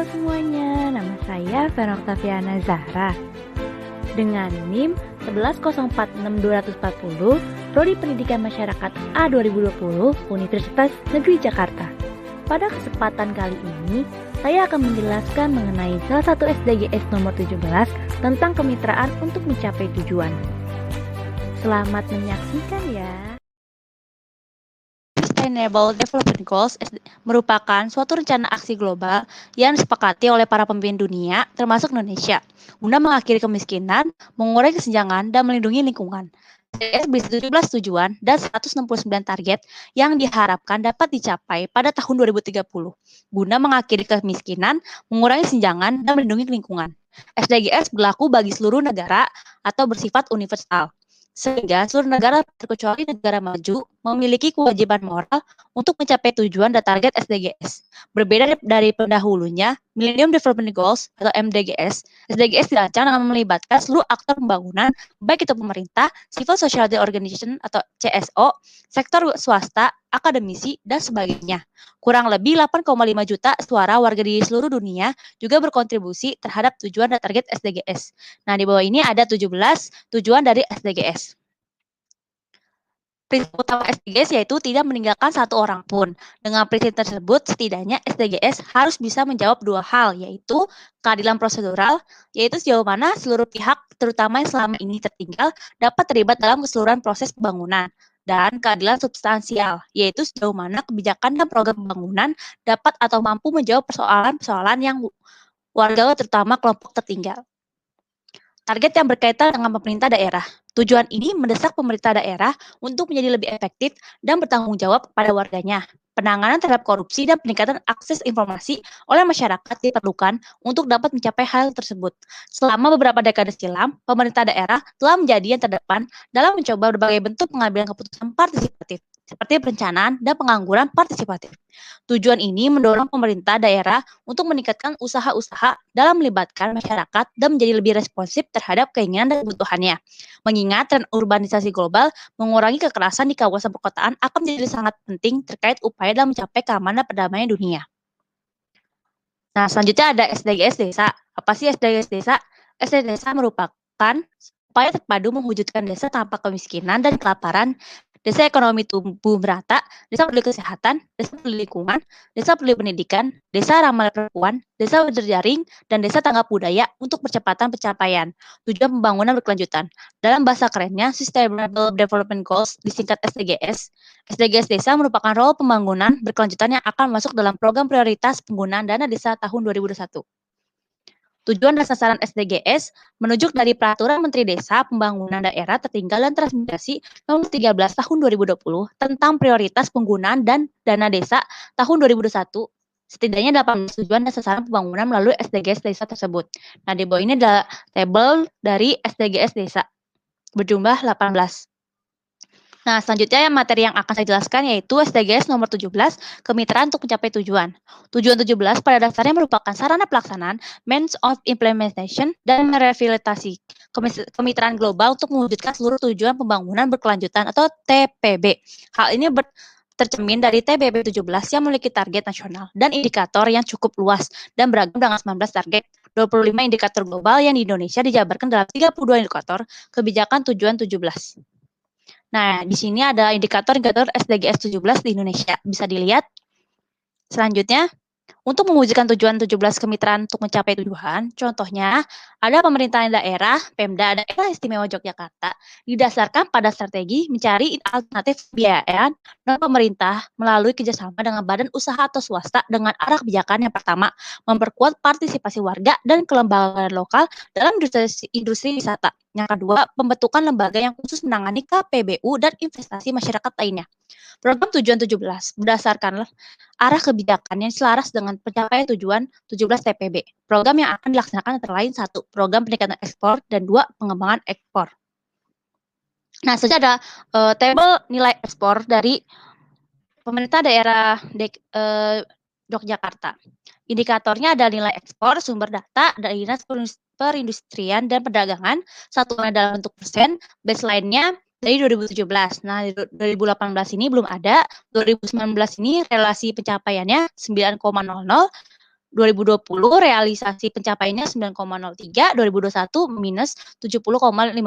Halo semuanya, nama saya Fera Oktaviana Zahra. Dengan NIM 11046-240, Prodi Pendidikan Masyarakat A 2020, Universitas Negeri Jakarta. Pada kesempatan kali ini, saya akan menjelaskan mengenai salah satu SDGs nomor 17 tentang kemitraan untuk mencapai tujuan. Selamat menyaksikan ya. Sustainable Development Goals merupakan suatu rencana aksi global yang disepakati oleh para pemimpin dunia, termasuk Indonesia, guna mengakhiri kemiskinan, mengurangi kesenjangan, dan melindungi lingkungan. SDGs berisi 17 tujuan dan 169 target yang diharapkan dapat dicapai pada tahun 2030, guna mengakhiri kemiskinan, mengurangi kesenjangan, dan melindungi lingkungan. SDGs berlaku bagi seluruh negara atau bersifat universal, sehingga seluruh negara terkecuali negara maju memiliki kewajiban moral untuk mencapai tujuan dan target SDGs. Berbeda dari pendahulunya, Millennium Development Goals atau MDGs, SDGs dirancang dengan melibatkan seluruh aktor pembangunan, baik itu pemerintah, civil society organization atau CSO, sektor swasta, akademisi, dan sebagainya. Kurang lebih 8,5 juta suara warga di seluruh dunia juga berkontribusi terhadap tujuan dan target SDGs. Nah, di bawah ini ada 17 tujuan dari SDGs. Prinsip utama SDGs yaitu tidak meninggalkan satu orang pun. Dengan prinsip tersebut, setidaknya SDGs harus bisa menjawab dua hal, yaitu keadilan prosedural, yaitu sejauh mana seluruh pihak, terutama yang selama ini tertinggal, dapat terlibat dalam keseluruhan proses pembangunan. Dan keadilan substansial, yaitu sejauh mana kebijakan dan program pembangunan dapat atau mampu menjawab persoalan-persoalan yang warga terutama kelompok tertinggal. Target yang berkaitan dengan pemerintah daerah. Tujuan ini mendesak pemerintah daerah untuk menjadi lebih efektif dan bertanggung jawab kepada warganya. Penanganan terhadap korupsi dan peningkatan akses informasi oleh masyarakat diperlukan untuk dapat mencapai hal tersebut. Selama beberapa dekade silam, pemerintah daerah telah menjadi yang terdepan dalam mencoba berbagai bentuk pengambilan keputusan partisipatif, seperti perencanaan dan pengangguran partisipatif. Tujuan ini mendorong pemerintah daerah untuk meningkatkan usaha-usaha dalam melibatkan masyarakat dan menjadi lebih responsif terhadap keinginan dan kebutuhannya. Mengingat tren urbanisasi global mengurangi kekerasan di kawasan perkotaan akan menjadi sangat penting terkait upaya dalam mencapai keamanan dan perdamaian dunia. Nah, selanjutnya ada SDGs Desa. Apa sih SDGs Desa? SDGs Desa merupakan upaya terpadu mewujudkan desa tanpa kemiskinan dan kelaparan, desa ekonomi tumbuh merata, desa peduli kesehatan, desa peduli lingkungan, desa peduli pendidikan, desa ramah perempuan, desa berjaring, dan desa tanggap budaya untuk percepatan pencapaian tujuan pembangunan berkelanjutan. Dalam bahasa kerennya, Sustainable Development Goals, disingkat SDGs. SDGs Desa merupakan role pembangunan berkelanjutan yang akan masuk dalam program prioritas penggunaan dana desa tahun 2021. Tujuan dan sasaran SDGs menunjuk dari Peraturan Menteri Desa Pembangunan Daerah Tertinggal dan Transmigrasi Nomor 13 Tahun 2020 tentang prioritas penggunaan dan dana desa tahun 2021. Setidaknya 18 tujuan dan sasaran pembangunan melalui SDGs Desa tersebut. Nah, di bawah ini ada tabel dari SDGs Desa berjumlah 18. Nah, selanjutnya materi yang akan saya jelaskan yaitu SDGs nomor 17, kemitraan untuk mencapai tujuan. Tujuan 17 pada dasarnya merupakan sarana pelaksanaan, means of implementation, dan merevitalisasi kemitraan global untuk mewujudkan seluruh tujuan pembangunan berkelanjutan atau TPB. Hal ini tercermin dari TPB 17 yang memiliki target nasional dan indikator yang cukup luas dan beragam dengan 19 target, 25 indikator global yang di Indonesia dijabarkan dalam 32 indikator kebijakan tujuan 17. Nah, di sini ada indikator-indikator SDGs 17 di Indonesia. Bisa dilihat. Selanjutnya, untuk mewujudkan tujuan 17 kemitraan untuk mencapai tujuan, contohnya ada pemerintahan daerah, Pemda Daerah Istimewa Yogyakarta, didasarkan pada strategi mencari alternatif pembiayaan non pemerintah melalui kerjasama dengan badan usaha atau swasta dengan arah kebijakan yang pertama, memperkuat partisipasi warga dan kelembagaan lokal dalam industri wisata. Yang kedua, pembentukan lembaga yang khusus menangani KPBU dan investasi masyarakat lainnya. Program tujuan 17 berdasarkan arah kebijakan yang selaras dengan pencapaian tujuan 17 TPB. Program yang akan dilaksanakan antara lain 1. Program peningkatan ekspor dan 2. Pengembangan ekspor. Nah, saja ada tabel nilai ekspor dari pemerintah daerah Yogyakarta. Indikatornya ada nilai ekspor, sumber data dari Dinas Perindustrian dan Perdagangan, satuannya dalam bentuk persen, baseline-nya dari 2017. Nah, 2018 ini belum ada, 2019 ini relasi pencapaiannya 9,00, 2020 realisasi pencapaiannya 9,03, 2021 minus 70,15.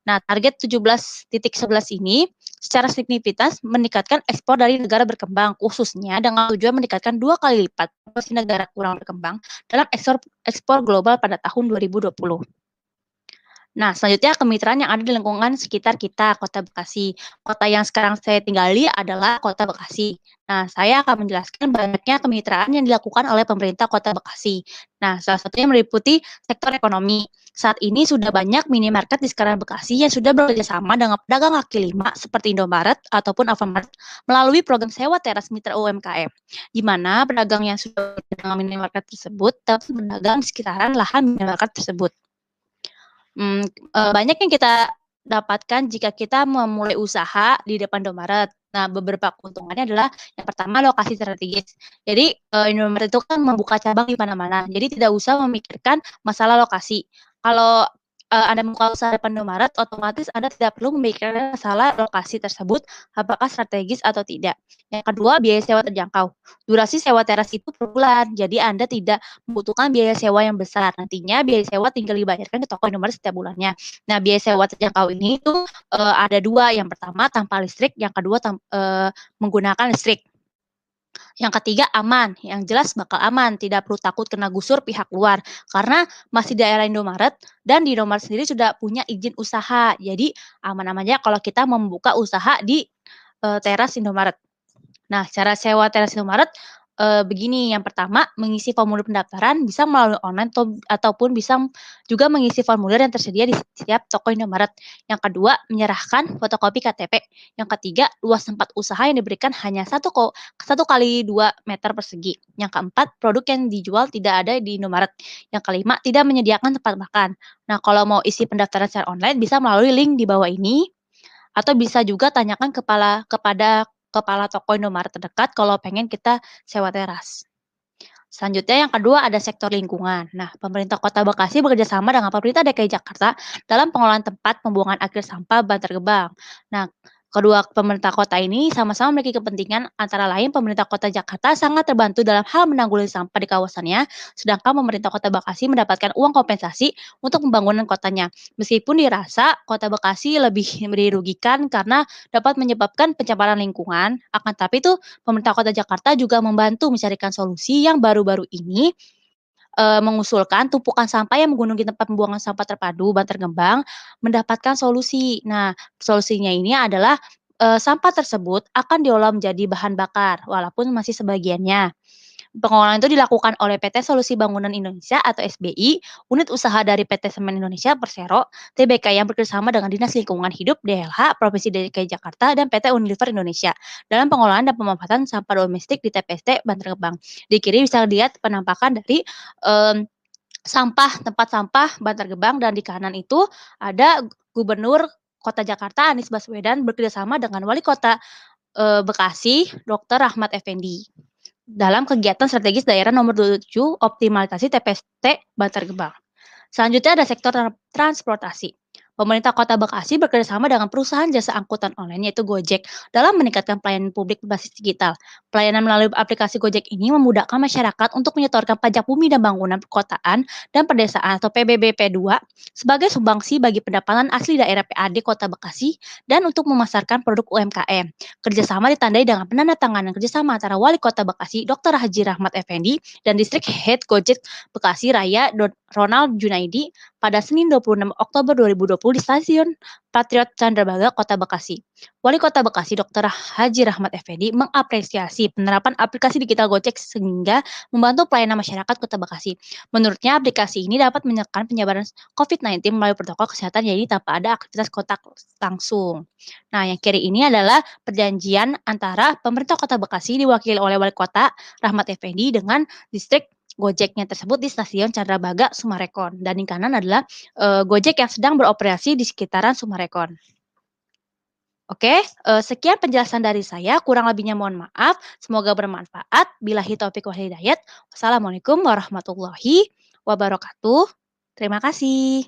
Nah, target 17,11 ini secara signifikan meningkatkan ekspor dari negara berkembang, khususnya dengan tujuan meningkatkan 2 kali lipat porsi negara kurang berkembang dalam ekspor global pada tahun 2020. Nah, selanjutnya kemitraan yang ada di lingkungan sekitar kita, Kota Bekasi. Kota yang sekarang saya tinggali adalah Kota Bekasi. Nah, saya akan menjelaskan banyaknya kemitraan yang dilakukan oleh pemerintah Kota Bekasi. Nah, salah satunya meliputi sektor ekonomi. Saat ini sudah banyak minimarket di sekitar Bekasi yang sudah bekerjasama dengan pedagang kaki lima seperti Indomaret ataupun Alfamart melalui program sewa teras mitra UMKM, di mana pedagang yang sudah bekerja dengan minimarket tersebut dapat berdagang di sekitaran lahan minimarket tersebut. Banyak yang kita dapatkan jika kita memulai usaha di depan Indomaret. Nah, beberapa keuntungannya adalah yang pertama lokasi strategis. Jadi, Indomaret itu kan membuka cabang di mana-mana, jadi tidak usah memikirkan masalah lokasi. Kalau, Anda membuka usaha depan Indomaret, otomatis Anda tidak perlu memikirkan masalah lokasi tersebut, apakah strategis atau tidak. Yang kedua, biaya sewa terjangkau. Durasi sewa teras itu per bulan, jadi Anda tidak membutuhkan biaya sewa yang besar. Nantinya biaya sewa tinggal dibayarkan ke toko Indomaret setiap bulannya. Nah, biaya sewa terjangkau ini itu ada dua. Yang pertama tanpa listrik, yang kedua menggunakan listrik. Yang ketiga aman, yang jelas bakal aman, tidak perlu takut kena gusur pihak luar. Karena masih daerah Indomaret dan di Indomaret sendiri sudah punya izin usaha. Jadi aman-aman aja kalau kita membuka usaha di teras Indomaret. Nah, cara sewa teras Indomaret, begini, yang pertama mengisi formulir pendaftaran bisa melalui online ataupun bisa juga mengisi formulir yang tersedia di setiap toko Indomaret. Yang kedua, menyerahkan fotokopi KTP. Yang ketiga, luas tempat usaha yang diberikan hanya 1 kali 2 meter persegi. Yang keempat, produk yang dijual tidak ada di Indomaret. Yang kelima, tidak menyediakan tempat makan. Nah, kalau mau isi pendaftaran secara online bisa melalui link di bawah ini atau bisa juga tanyakan kepada kepala toko Indomaret terdekat kalau pengen kita sewa teras. Selanjutnya yang kedua ada sektor lingkungan. Nah, pemerintah Kota Bekasi bekerja sama dengan pemerintah DKI Jakarta dalam pengelolaan tempat pembuangan akhir sampah Bantar Gebang. Nah, kedua pemerintah kota ini sama-sama memiliki kepentingan, antara lain pemerintah Kota Jakarta sangat terbantu dalam hal menanggulangi sampah di kawasannya, sedangkan pemerintah Kota Bekasi mendapatkan uang kompensasi untuk pembangunan kotanya. Meskipun dirasa Kota Bekasi lebih dirugikan karena dapat menyebabkan pencemaran lingkungan, akan tapi itu pemerintah Kota Jakarta juga membantu mencarikan solusi yang baru-baru ini, mengusulkan tumpukan sampah yang menggunung di tempat pembuangan sampah terpadu Bantar Gebang mendapatkan solusi. Nah, solusinya ini adalah, sampah tersebut akan diolah menjadi bahan bakar, walaupun masih sebagiannya. Pengolahan itu dilakukan oleh PT Solusi Bangunan Indonesia atau SBI, unit usaha dari PT Semen Indonesia Persero, TBK yang bekerjasama dengan Dinas Lingkungan Hidup DLH Provinsi DKI Jakarta dan PT Unilever Indonesia dalam pengolahan dan pemanfaatan sampah domestik di TPST Bantar Gebang. Di kiri bisa lihat penampakan dari em, tempat sampah Bantar Gebang dan di kanan itu ada Gubernur Kota Jakarta Anies Baswedan bekerjasama dengan Wali Kota Bekasi Dr. Rahmat Effendi dalam kegiatan strategis daerah nomor 27 optimalisasi TPST Bantar Gebang. Selanjutnya ada sektor transportasi. Pemerintah Kota Bekasi bekerjasama dengan perusahaan jasa angkutan online yaitu Gojek dalam meningkatkan pelayanan publik berbasis digital. Pelayanan melalui aplikasi Gojek ini memudahkan masyarakat untuk menyetorkan pajak bumi dan bangunan perkotaan dan pedesaan atau PBBP 2 sebagai sumbangsi bagi pendapatan asli daerah PAD Kota Bekasi dan untuk memasarkan produk UMKM. Kerjasama ditandai dengan penandatanganan kerjasama antara Wali Kota Bekasi Dr. Haji Rahmat Effendi dan Distrik Head Gojek Bekasi Raya Ronald Junaidi pada Senin 26 Oktober 2020 di Stasiun Patriot Candrabaga, Kota Bekasi. Wali Kota Bekasi Dr. Haji Rahmat Effendi mengapresiasi penerapan aplikasi digital Gojek sehingga membantu pelayanan masyarakat Kota Bekasi. Menurutnya aplikasi ini dapat menekan penyebaran COVID-19 melalui protokol kesehatan jadi tanpa ada aktivitas kontak langsung. Nah, yang kiri ini adalah perjanjian antara pemerintah Kota Bekasi diwakili oleh Wali Kota Rahmat Effendi dengan distrik Gojeknya tersebut di Stasiun Candrabaga, Sumarekon. Dan di kanan adalah Gojek yang sedang beroperasi di sekitaran Sumarekon. Oke, sekian penjelasan dari saya, kurang lebihnya mohon maaf, semoga bermanfaat. Billahi taufik wal hidayah. Wassalamualaikum warahmatullahi wabarakatuh. Terima kasih.